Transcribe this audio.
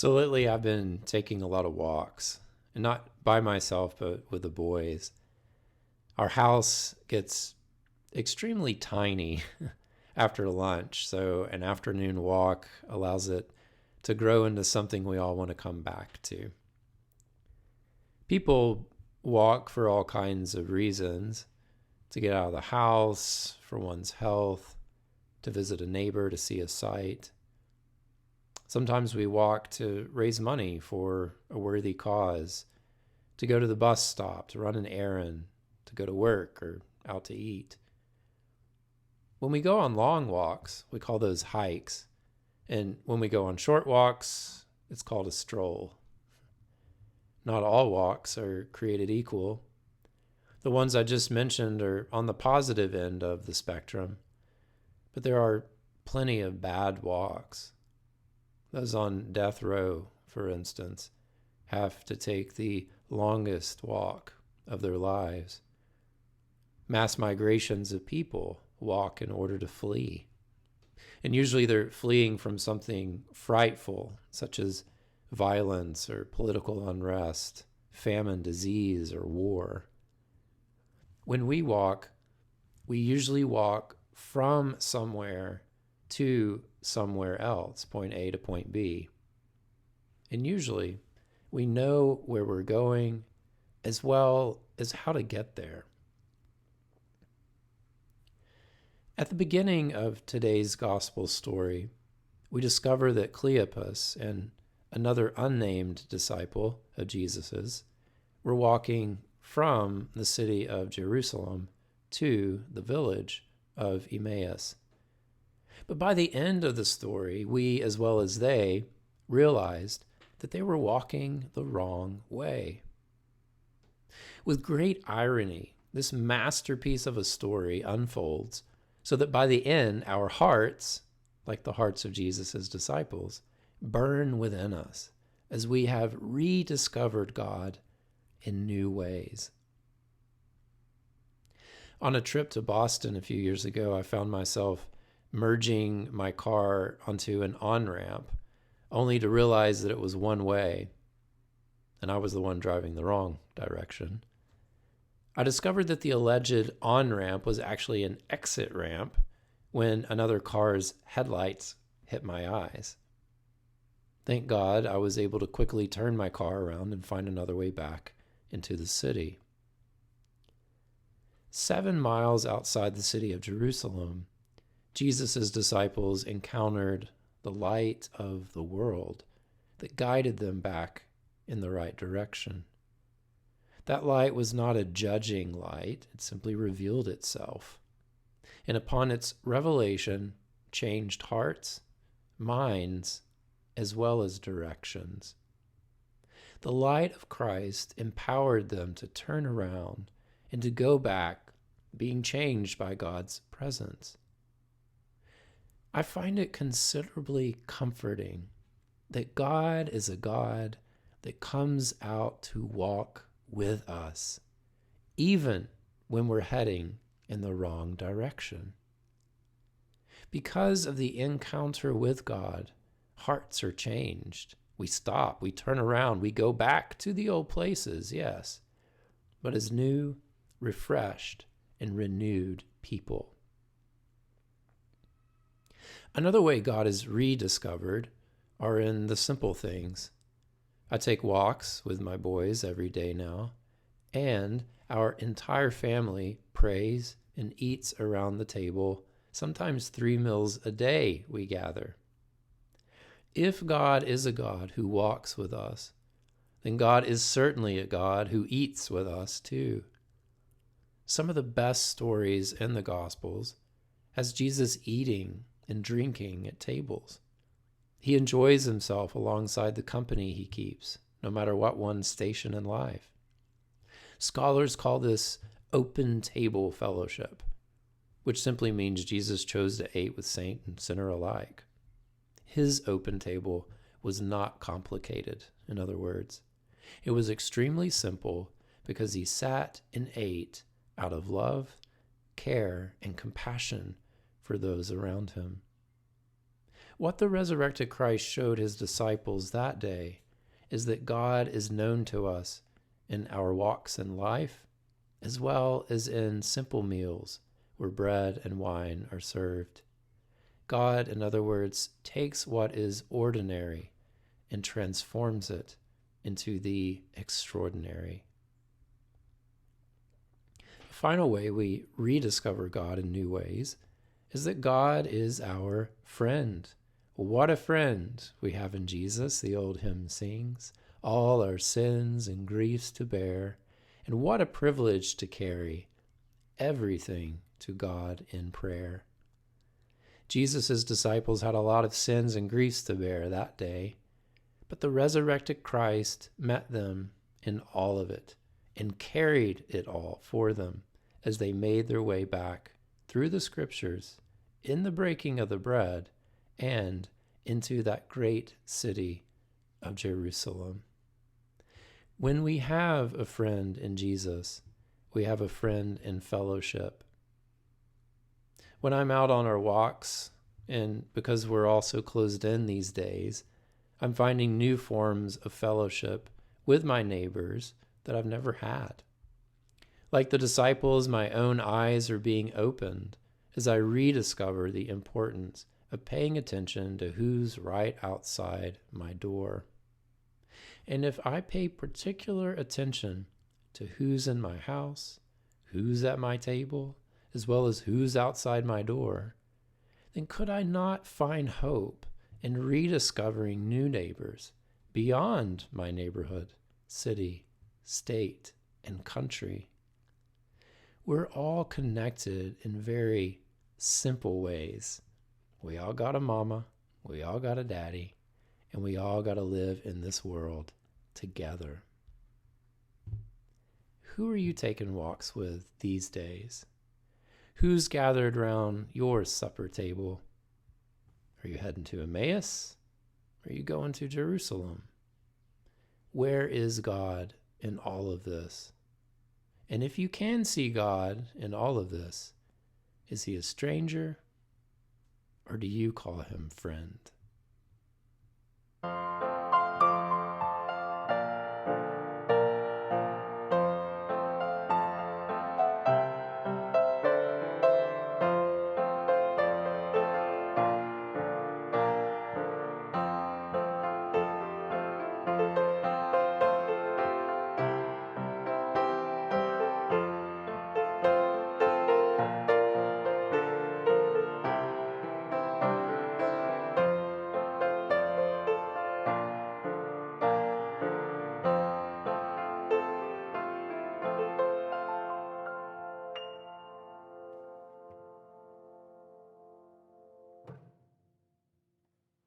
So lately I've been taking a lot of walks, and not by myself, but with the boys. Our house gets extremely tiny after lunch, so an afternoon walk allows it to grow into something we all want to come back to. People walk for all kinds of reasons: to get out of the house, for one's health, to visit a neighbor, to see a sight. Sometimes we walk to raise money for a worthy cause, to go to the bus stop, to run an errand, to go to work or out to eat. When we go on long walks, we call those hikes. And when we go on short walks, it's called a stroll. Not all walks are created equal. The ones I just mentioned are on the positive end of the spectrum, but there are plenty of bad walks. Those on death row, for instance, have to take the longest walk of their lives. Mass migrations of people walk in order to flee. And usually they're fleeing from something frightful, such as violence or political unrest, famine, disease, or war. When we walk, we usually walk from somewhere to somewhere else, point A to point B. And usually we know where we're going as well as how to get there. At the beginning of today's gospel story, we discover that Cleopas and another unnamed disciple of Jesus's were walking from the city of Jerusalem to the village of Emmaus. But by the end of the story, we, as well as they, realized that they were walking the wrong way. With great irony, this masterpiece of a story unfolds so that by the end, our hearts, like the hearts of Jesus' disciples, burn within us as we have rediscovered God in new ways. On a trip to Boston a few years ago, I found myself merging my car onto an on-ramp, only to realize that it was one way, and I was the one driving the wrong direction. I discovered that the alleged on-ramp was actually an exit ramp when another car's headlights hit my eyes. Thank God I was able to quickly turn my car around and find another way back into the city. 7 miles outside the city of Jerusalem, Jesus' disciples encountered the light of the world that guided them back in the right direction. That light was not a judging light, it simply revealed itself. And upon its revelation, changed hearts, minds, as well as directions. The light of Christ empowered them to turn around and to go back, being changed by God's presence. I find it considerably comforting that God is a God that comes out to walk with us, even when we're heading in the wrong direction. Because of the encounter with God, hearts are changed. We stop, we turn around, we go back to the old places, yes, but as new, refreshed, and renewed people. Another way God is rediscovered are in the simple things. I take walks with my boys every day now, and our entire family prays and eats around the table. Sometimes 3 meals a day we gather. If God is a God who walks with us, then God is certainly a God who eats with us too. Some of the best stories in the Gospels has Jesus eating and drinking at tables. He enjoys himself alongside the company he keeps, no matter what one's station in life. Scholars call this open table fellowship, which simply means Jesus chose to eat with saint and sinner alike. His open table was not complicated, in other words. It was extremely simple because he sat and ate out of love, care, and compassion for those around him. What the resurrected Christ showed his disciples that day is that God is known to us in our walks in life, as well as in simple meals where bread and wine are served. God, in other words, takes what is ordinary and transforms it into the extraordinary. The final way we rediscover God in new ways is that God is our friend. What a friend we have in Jesus, the old hymn sings, all our sins and griefs to bear, and what a privilege to carry everything to God in prayer. Jesus' disciples had a lot of sins and griefs to bear that day, but the resurrected Christ met them in all of it and carried it all for them as they made their way back through the scriptures in the breaking of the bread and into that great city of Jerusalem. When we have a friend in Jesus, we have a friend in fellowship. When I'm out on our walks, and because we're all so closed in these days, I'm finding new forms of fellowship with my neighbors that I've never had. Like the disciples, my own eyes are being opened as I rediscover the importance of paying attention to who's right outside my door. And if I pay particular attention to who's in my house, who's at my table, as well as who's outside my door, then could I not find hope in rediscovering new neighbors beyond my neighborhood, city, state, and country? We're all connected in very simple ways. We all got a mama, we all got a daddy, and we all got to live in this world together. Who are you taking walks with these days? Who's gathered around your supper table? Are you heading to Emmaus? Are you going to Jerusalem? Where is God in all of this? And if you can see God in all of this, is he a stranger, or do you call him friend?